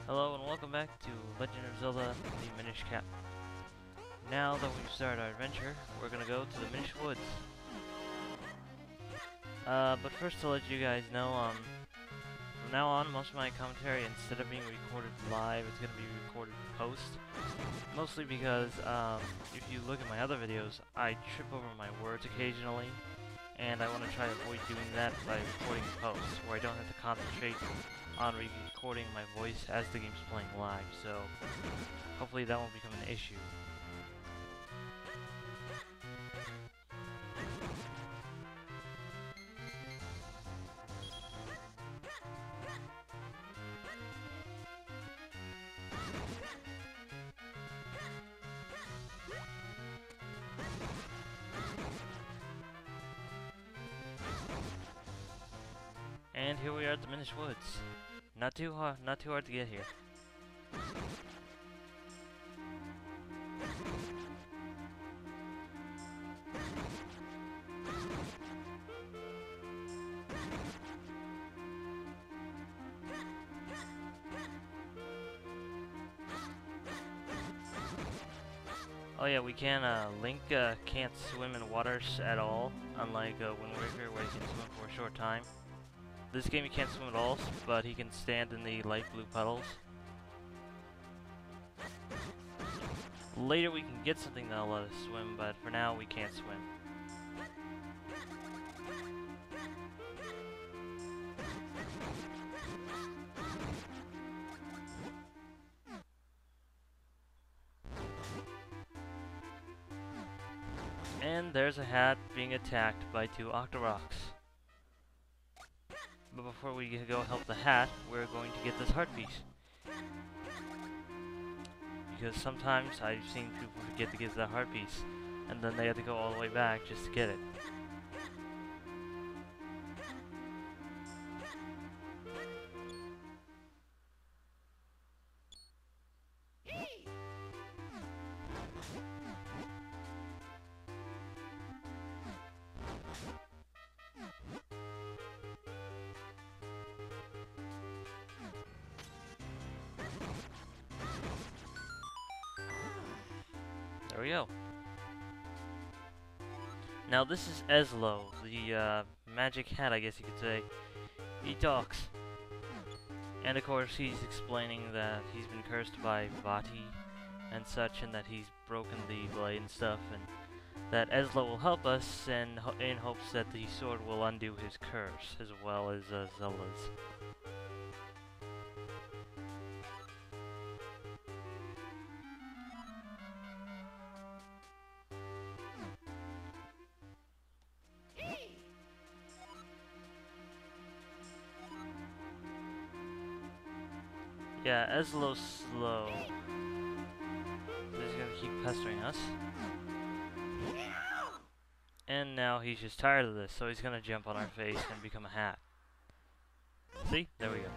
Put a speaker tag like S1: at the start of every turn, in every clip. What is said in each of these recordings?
S1: Hello and welcome back to Legend of Zelda: The Minish Cap. Now that we've started our adventure, we're gonna go to the Minish Woods. But first to let you guys know, from now on, most of my commentary, instead of being recorded live, it's gonna be recorded post. Mostly because, if you look at my other videos, I trip over my words occasionally, and I want to try to avoid doing that by recording post, where I don't have to concentrate on recording my voice as the game's playing live, so hopefully that won't become an issue. And here we are at the Minish Woods. Not too hard to get here. Oh yeah, Link can't swim in waters at all, unlike Wind Waker where he can swim for a short time. This game he can't swim at all, but he can stand in the light blue puddles. Later we can get something that'll let us swim, but for now we can't swim. And there's a hat being attacked by two Octoroks. But before we go help the hat, we're going to get this heart piece. Because sometimes I've seen people forget to get that heart piece, and then they have to go all the way back just to get it. There we go. Now this is Ezlo, the magic hat, I guess you could say. He talks. And of course he's explaining that he's been cursed by Vati and such, and that he's broken the blade and stuff, and that Ezlo will help us in hopes that the sword will undo his curse, as well as Zelda's. Yeah, Ezlo's slow. He's gonna keep pestering us. And now he's just tired of this, so he's gonna jump on our face and become a hat. See? There we go.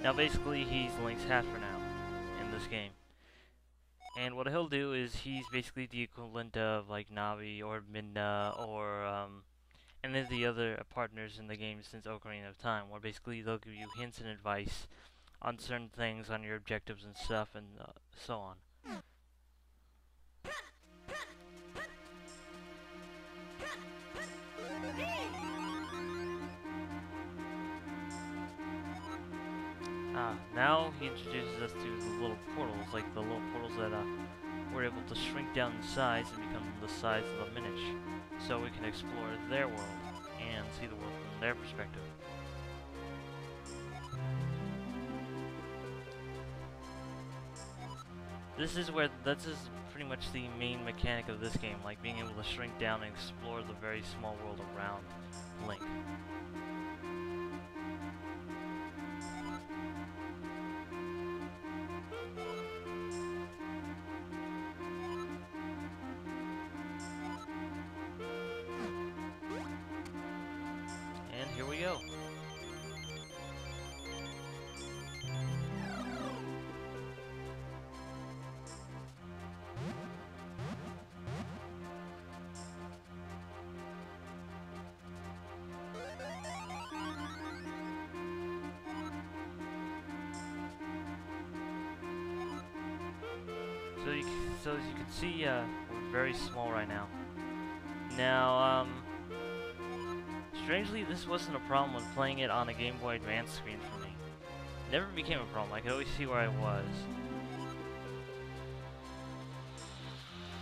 S1: Now basically he's Link's hat for now, in this game. And what he'll do is he's basically the equivalent of like Navi or Midna or any of the other partners in the game since Ocarina of Time, where basically they'll give you hints and advice on certain things, on your objectives and stuff, and so on. Now he introduces us to the little portals, like the little portals that we're able to shrink down in size and become the size of the Minish, so we can explore their world and see the world from their perspective. This is pretty much the main mechanic of this game, like being able to shrink down and explore the very small world around Link. And here we go. So as you can see, we're very small right now. Now, strangely, this wasn't a problem when playing it on a Game Boy Advance screen for me. It never became a problem. I could always see where I was.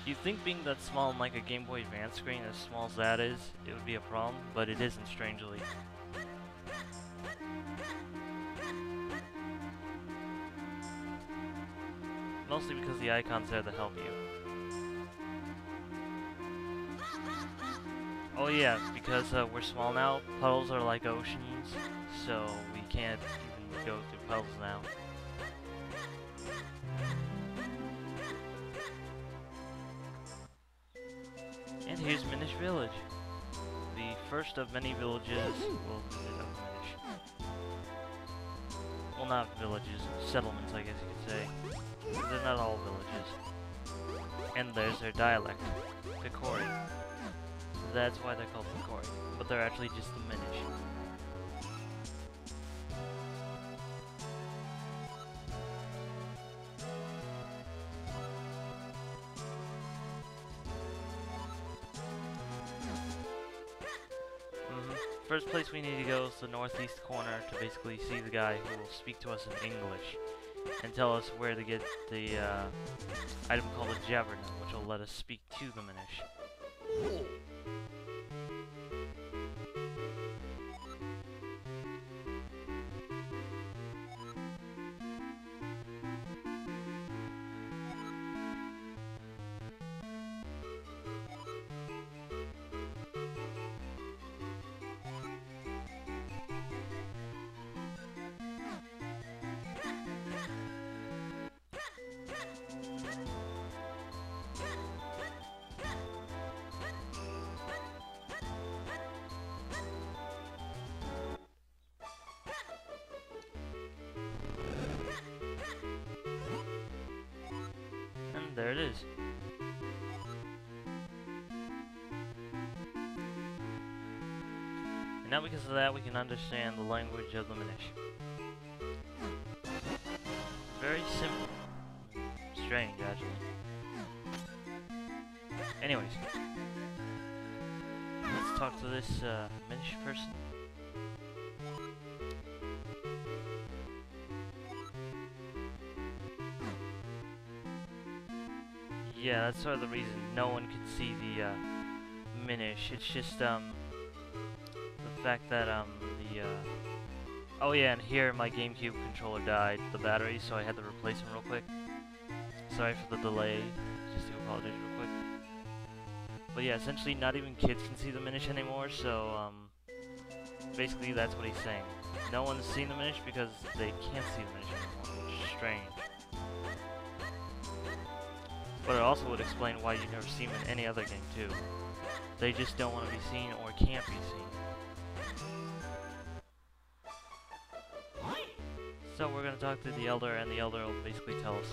S1: You'd think being that small on like a Game Boy Advance screen, as small as that is, it would be a problem, but it isn't, strangely. Mostly because the icon's there to help you. Oh yeah, because we're small now, puddles are like oceans, so we can't even go through puddles now. And here's Minish Village. The first of many villages we'll visit of Minish. Well, not villages, settlements I guess you could say. They're not all villages. And there's their dialect, Picori. That's why they're called Picori, but they're actually just the Minish. First place we need to go is the northeast corner to basically see the guy who will speak to us in English and tell us where to get the item called a Jabbernon, which will let us speak to the Minish. And there it is. And now because of that, we can understand the language of the Minish. Very simple. Strange, actually. Anyways. Let's talk to this Minish person. Yeah, that's sort of the reason no one can see the Minish. It's just the fact that oh yeah, and here my GameCube controller died, the battery, so I had to replace them real quick. Sorry for the delay. Just to apologize real quick. But yeah, essentially not even kids can see the Minish anymore, so basically that's what he's saying. No one's seen the Minish because they can't see the Minish anymore, which is strange. But it also would explain why you never see them in any other game too. They just don't want to be seen or can't be seen. So we're going to talk to the Elder, and the Elder will basically tell us,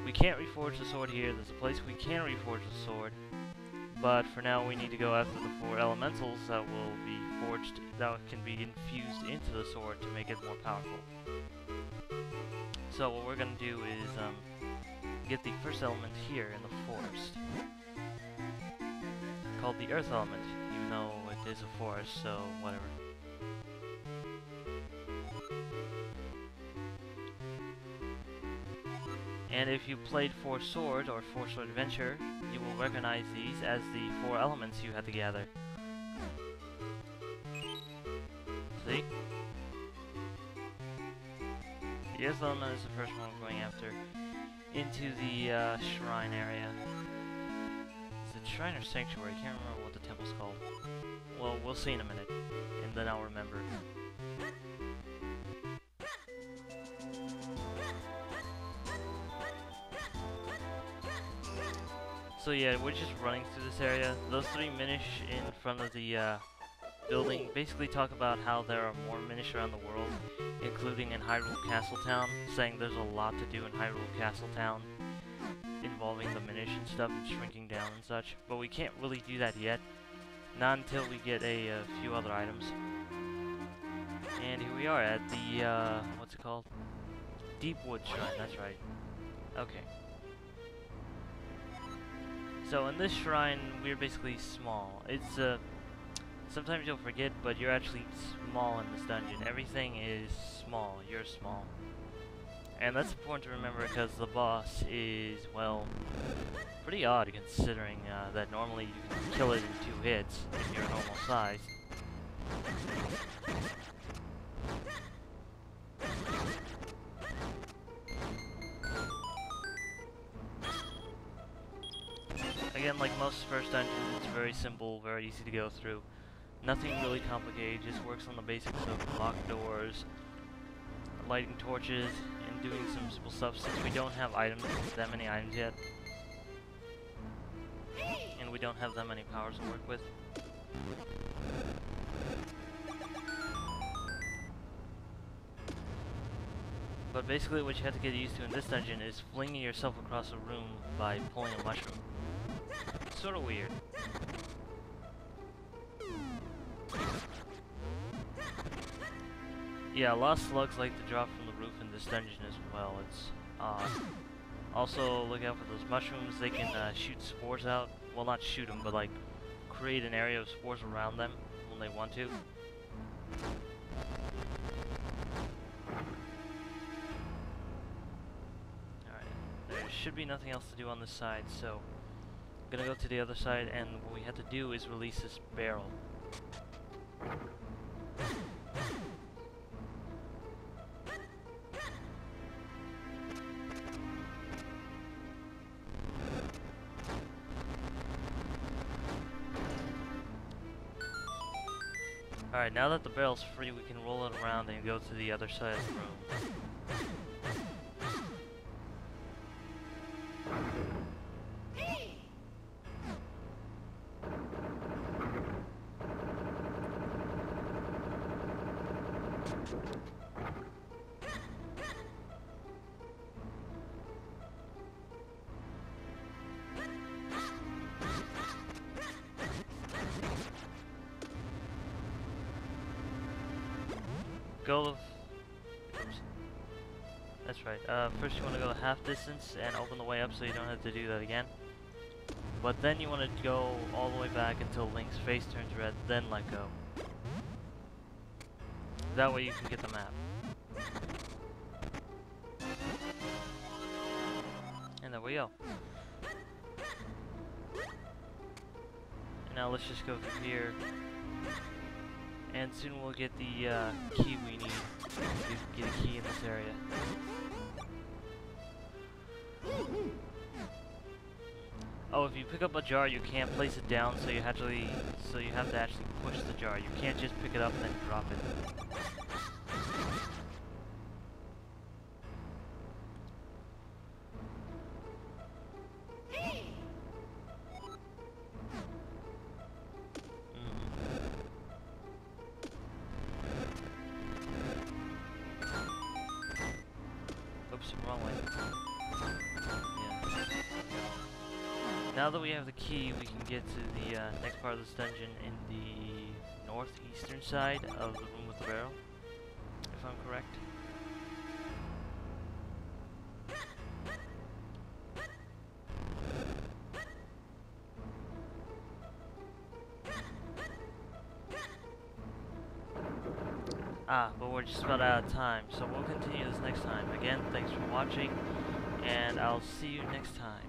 S1: we can't reforge the sword here, there's a place we can reforge the sword, but for now we need to go after the 4 elementals that will be forged, that can be infused into the sword to make it more powerful. So what we're going to do is get the first element here in the forest, called the Earth element, even though it is a forest, so whatever. And if you played 4 Sword or 4 Sword Adventure, you will recognize these as the 4 elements you had to gather. See? The Earth element is the first one we're going after. Into the shrine area. Is it shrine or sanctuary? I can't remember what the temple's called. Well, we'll see in a minute, and then I'll remember. So yeah, we're just running through this area. Those 3 Minish in front of the building basically talk about how there are more Minish around the world, including in Hyrule Castle Town, saying there's a lot to do in Hyrule Castle Town involving the Minish and stuff and shrinking down and such, but we can't really do that yet, not until we get a few other items. And here we are at the, what's it called? Deepwood Shrine, that's right. Okay. So in this shrine, we're basically small. It's sometimes you'll forget, but you're actually small in this dungeon. Everything is small. You're small. And that's important to remember because the boss is, well, pretty odd considering that normally you can kill it in 2 hits if you're normal size. Again, like most first dungeons, it's very simple, very easy to go through. Nothing really complicated, just works on the basics of locked doors, lighting torches, and doing some simple stuff since we don't have that many items yet. And we don't have that many powers to work with. But basically what you have to get used to in this dungeon is flinging yourself across a room by pulling a mushroom. It's sort of weird. Yeah, a lot of slugs like to drop from the roof in this dungeon as well. It's odd. Also, look out for those mushrooms. They can shoot spores out. Well, not shoot them, but like create an area of spores around them when they want to. Alright, there should be nothing else to do on this side, so I'm gonna go to the other side, and what we have to do is release this barrel. Alright, now that the barrel's free, we can roll it around and go to the other side of the room. Oops. That's right. First you want to go half distance and open the way up so you don't have to do that again. But then you want to go all the way back until Link's face turns red, then let go. That way you can get the map. And there we go. And now let's just go through here. And soon we'll get the key we need to get a key in this area. Oh, if you pick up a jar, you can't place it down, so you have to actually push the jar. You can't just pick it up and then drop it. Oops, wrong way. Yeah. Now that we have the key, we can get to the next part of this dungeon in the northeastern side of the room with the barrel, if I'm correct. But we're just about out of time, so we'll continue this next time. Again, thanks for watching, and I'll see you next time.